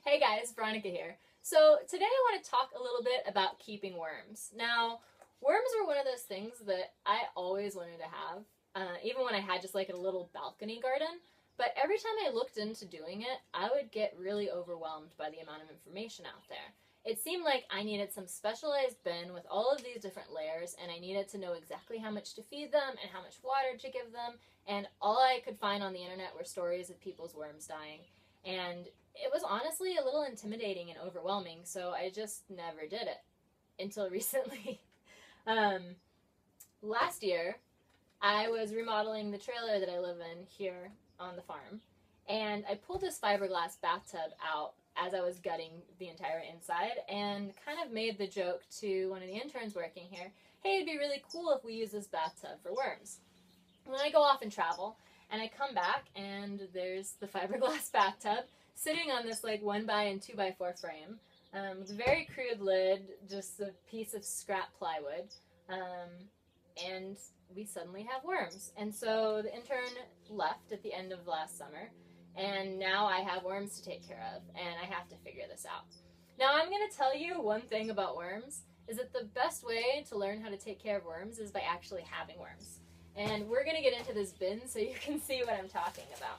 Hey guys, Veronica here. So today I want to talk a little bit about keeping worms. Now, worms were one of those things that I always wanted to have, even when I had just like a little balcony garden. But every time I looked into doing it, I would get really overwhelmed by the amount of information out there. It seemed like I needed some specialized bin with all of these different layers, and I needed to know exactly how much to feed them and how much water to give them, and all I could find on the internet were stories of people's worms dying. And it was honestly a little intimidating and overwhelming, so I just never did it until recently. Last year, I was remodeling the trailer that I live in here on the farm, and I pulled this fiberglass bathtub out as I was gutting the entire inside and kind of made the joke to one of the interns working here, hey, it'd be really cool if we use this bathtub for worms. When I go off and travel, and I come back, and there's the fiberglass bathtub sitting on this like 1x and 2x4 frame, with a very crude lid, just a piece of scrap plywood, and we suddenly have worms. And so the intern left at the end of last summer, and now I have worms to take care of, and I have to figure this out. Now I'm going to tell you one thing about worms, is that the best way to learn how to take care of worms is by actually having worms. And we're going to get into this bin so you can see what I'm talking about.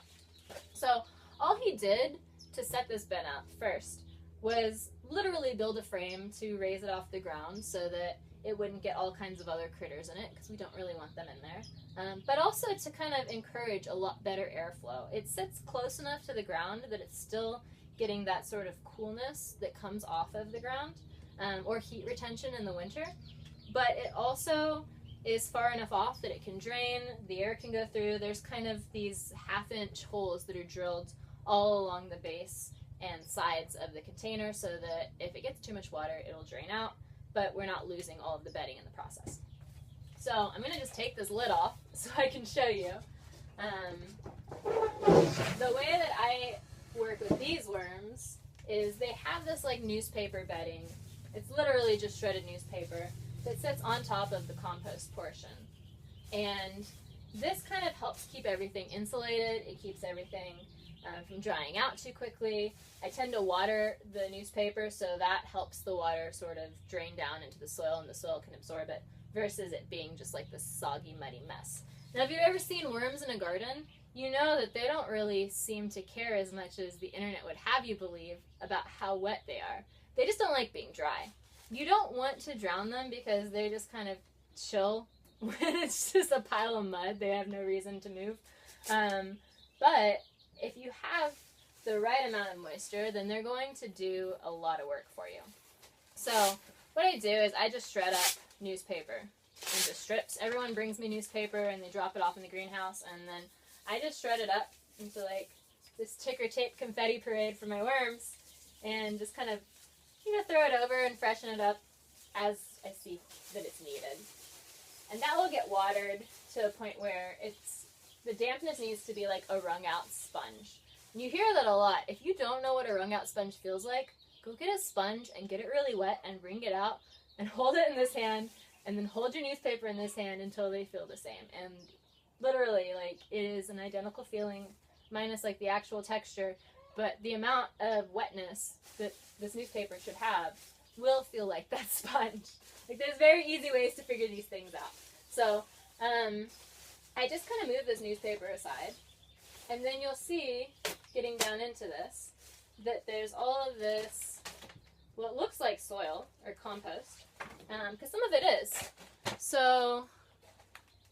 So all he did to set this bin up first was literally build a frame to raise it off the ground so that it wouldn't get all kinds of other critters in it, because we don't really want them in there. But also to kind of encourage a lot better airflow. It sits close enough to the ground that it's still getting that sort of coolness that comes off of the ground, or heat retention in the winter. But it also is far enough off that it can drain, the air can go through. There's kind of these half-inch holes that are drilled all along the base and sides of the container so that if it gets too much water, it'll drain out, but we're not losing all of the bedding in the process. So I'm going to just take this lid off so I can show you. The way that I work with these worms is they have this like newspaper bedding. It's literally just shredded newspaper that sits on top of the compost portion. And this kind of helps keep everything insulated. It keeps everything from drying out too quickly. I tend to water the newspaper, so that helps the water sort of drain down into the soil and the soil can absorb it, versus it being just like this soggy, muddy mess. Now, if you've ever seen worms in a garden, you know that they don't really seem to care as much as the internet would have you believe about how wet they are. They just don't like being dry. You don't want to drown them because they just kind of chill when it's just a pile of mud. They have no reason to move. But if you have the right amount of moisture, then they're going to do a lot of work for you. So what I do is I just shred up newspaper into strips. Everyone brings me newspaper and they drop it off in the greenhouse, and then I just shred it up into like this ticker tape confetti parade for my worms, and just kind of, throw it over and freshen it up as I see that it's needed. And that will get watered to a point where the dampness needs to be like a wrung out sponge. And you hear that a lot. If you don't know what a wrung out sponge feels like, go get a sponge and get it really wet and wring it out and hold it in this hand, and then hold your newspaper in this hand until they feel the same. And literally, like, it is an identical feeling, minus like the actual texture, but the amount of wetness that this newspaper should have will feel like that sponge. Like, there's very easy ways to figure these things out. So I just kind of move this newspaper aside, and then you'll see, getting down into this, that there's all of this, what looks like soil or compost, because some of it is. So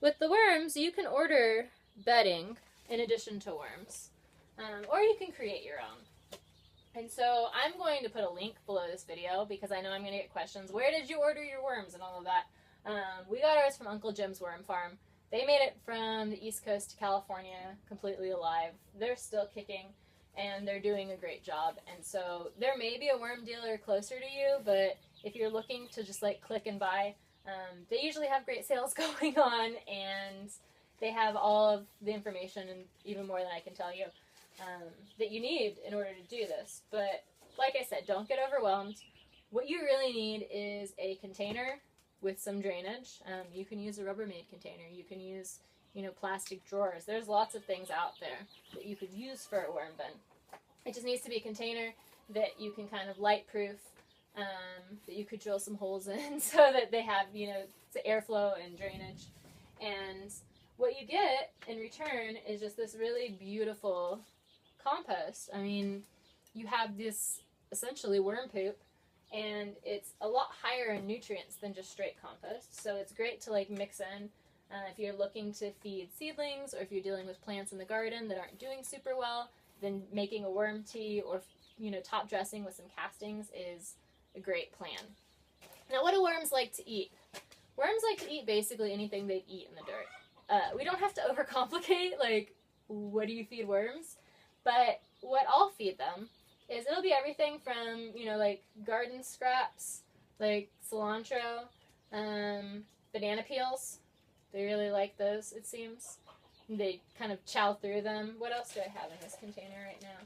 with the worms, you can order bedding in addition to worms, or you can create your own. And so I'm going to put a link below this video because I know I'm going to get questions. Where did you order your worms and all of that? We got ours from Uncle Jim's Worm Farm. They made it from the East Coast to California, completely alive. They're still kicking, and they're doing a great job. And so there may be a worm dealer closer to you, but if you're looking to just like click and buy, they usually have great sales going on, and they have all of the information, and even more than I can tell you, that you need in order to do this. But like I said, don't get overwhelmed. What you really need is a container with some drainage. You can use a Rubbermaid container. You can use, plastic drawers. There's lots of things out there that you could use for a worm bin. It just needs to be a container. that you can kind of light proof, that you could drill some holes in so that they have, it's airflow and drainage. And what you get in return is just this really beautiful compost. I mean, you have this essentially worm poop, and it's a lot higher in nutrients than just straight compost. So it's great to like mix in if you're looking to feed seedlings, or if you're dealing with plants in the garden that aren't doing super well. Then making a worm tea or top dressing with some castings is a great plan. Now, what do worms like to eat? Worms like to eat basically anything they'd eat in the dirt. We don't have to overcomplicate, like, what do you feed worms? But what I'll feed them is it'll be everything from, like garden scraps, like cilantro, banana peels. They really like those, it seems. They kind of chow through them. What else do I have in this container right now?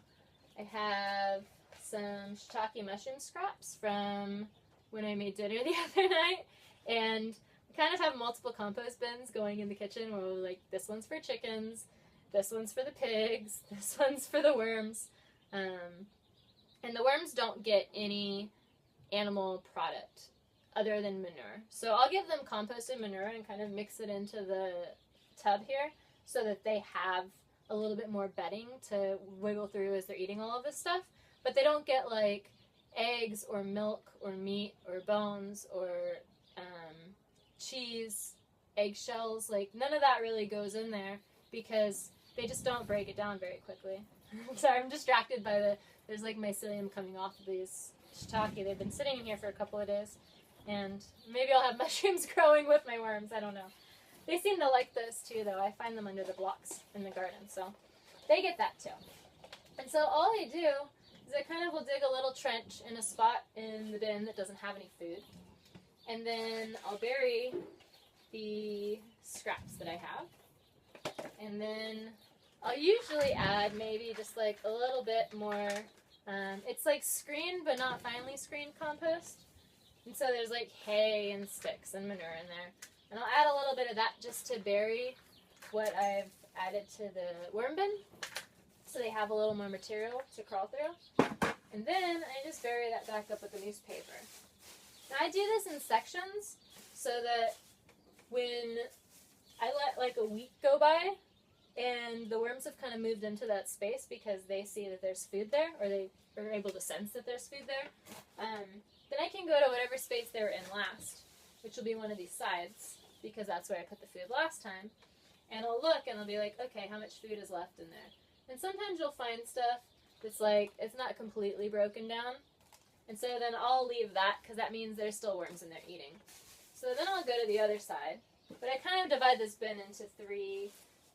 I have some shiitake mushroom scraps from when I made dinner the other night. And we kind of have multiple compost bins going in the kitchen where we're like, this one's for chickens, this one's for the pigs, this one's for the worms. And the worms don't get any animal product other than manure. So I'll give them composted manure and kind of mix it into the tub here so that they have a little bit more bedding to wiggle through as they're eating all of this stuff. But they don't get like eggs or milk or meat or bones or cheese, eggshells. Like none of that really goes in there because they just don't break it down very quickly. Sorry, I'm distracted by there's like mycelium coming off of these shiitake. They've been sitting in here for a couple of days. And maybe I'll have mushrooms growing with my worms. I don't know. They seem to like those too, though. I find them under the blocks in the garden, so they get that too. And so all I do is I kind of will dig a little trench in a spot in the bin that doesn't have any food. And then I'll bury the scraps that I have. And then I'll usually add maybe just like a little bit more. It's like screened but not finely screened compost. And so there's like hay and sticks and manure in there. And I'll add a little bit of that just to bury what I've added to the worm bin, so they have a little more material to crawl through. And then I just bury that back up with the newspaper. Now I do this in sections so that when I let like a week go by and the worms have kind of moved into that space because they see that there's food there, or they are able to sense that there's food there, then I can go to whatever space they were in last, which will be one of these sides, because that's where I put the food last time. And I'll look and I'll be like, okay, how much food is left in there? And sometimes you'll find stuff that's like, it's not completely broken down. And so then I'll leave that, because that means there's still worms in there eating. So then I'll go to the other side. But I kind of divide this bin into 3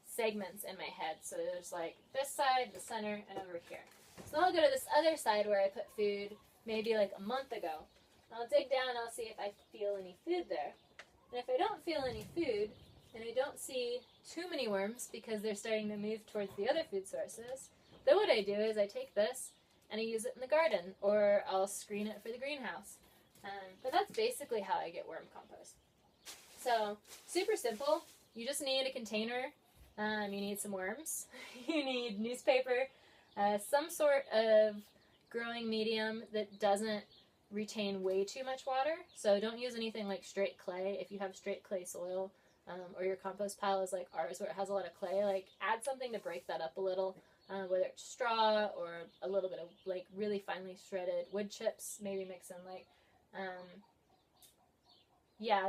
segments in my head. So there's like this side, the center, and over here. So then I'll go to this other side where I put food maybe like a month ago. I'll dig down and I'll see if I feel any food there. And if I don't feel any food, and I don't see too many worms because they're starting to move towards the other food sources, then what I do is I take this and I use it in the garden, or I'll screen it for the greenhouse. But that's basically how I get worm compost. So, super simple. You just need a container. You need some worms. You need newspaper, some sort of growing medium that doesn't retain way too much water. So don't use anything like straight clay. If you have straight clay soil, or your compost pile is like ours where it has a lot of clay, like add something to break that up a little, whether it's straw or a little bit of like really finely shredded wood chips. Maybe mix in like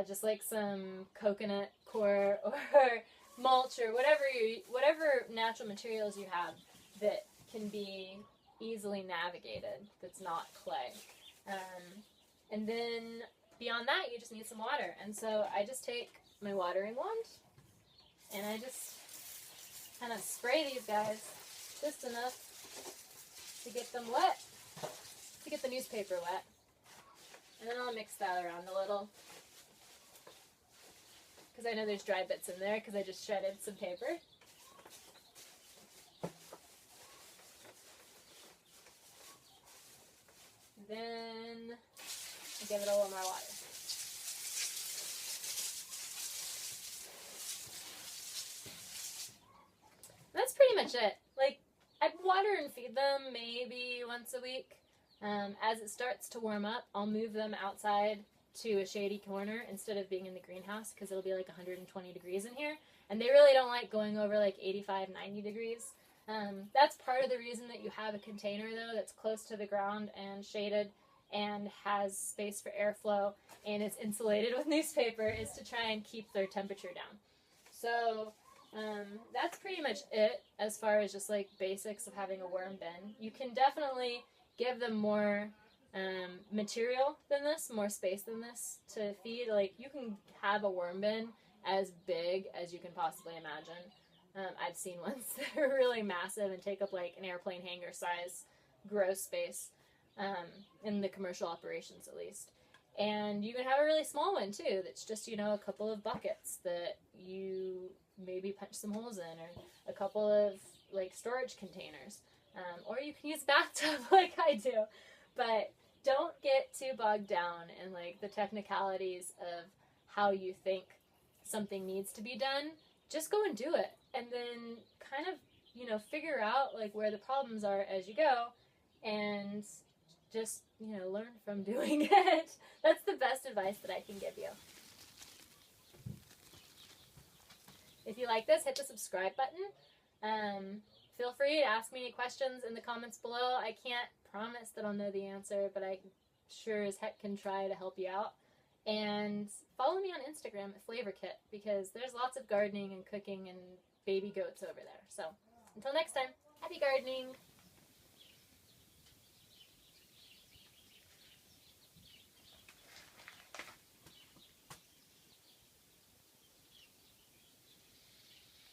just like some coconut core or mulch or whatever natural materials you have that can be easily navigated, that's not clay. And then beyond that, you just need some water. And so I just take my watering wand and I just kind of spray these guys just enough to get them wet, to get the newspaper wet. And then I'll mix that around a little, because I know there's dry bits in there because I just shredded some paper. Then I give it a little more water. That's pretty much it. Like, I'd water and feed them maybe once a week. As it starts to warm up, I'll move them outside to a shady corner instead of being in the greenhouse because it'll be like 120 degrees in here. And they really don't like going over like 85, 90 degrees. That's part of the reason that you have a container, though, that's close to the ground and shaded and has space for airflow and it's insulated with newspaper, is to try and keep their temperature down. So that's pretty much it as far as just like basics of having a worm bin. You can definitely give them more material than this, more space than this to feed. Like, you can have a worm bin as big as you can possibly imagine. I've seen ones that are really massive and take up like an airplane hangar size gross space, in the commercial operations at least. And you can have a really small one too that's just, you know, a couple of buckets that you maybe punch some holes in, or a couple of like storage containers. Or you can use bathtub like I do. But don't get too bogged down in like the technicalities of how you think something needs to be done. Just go and do it, and then kind of, you know, figure out like where the problems are as you go, and just, you know, learn from doing it. That's the best advice that I can give you. If you like this, hit the subscribe button. Feel free to ask me any questions in the comments below. I can't promise that I'll know the answer, but I sure as heck can try to help you out. And follow me on Instagram at Flavor Kit, because there's lots of gardening and cooking and baby goats over there. So until next time, happy gardening!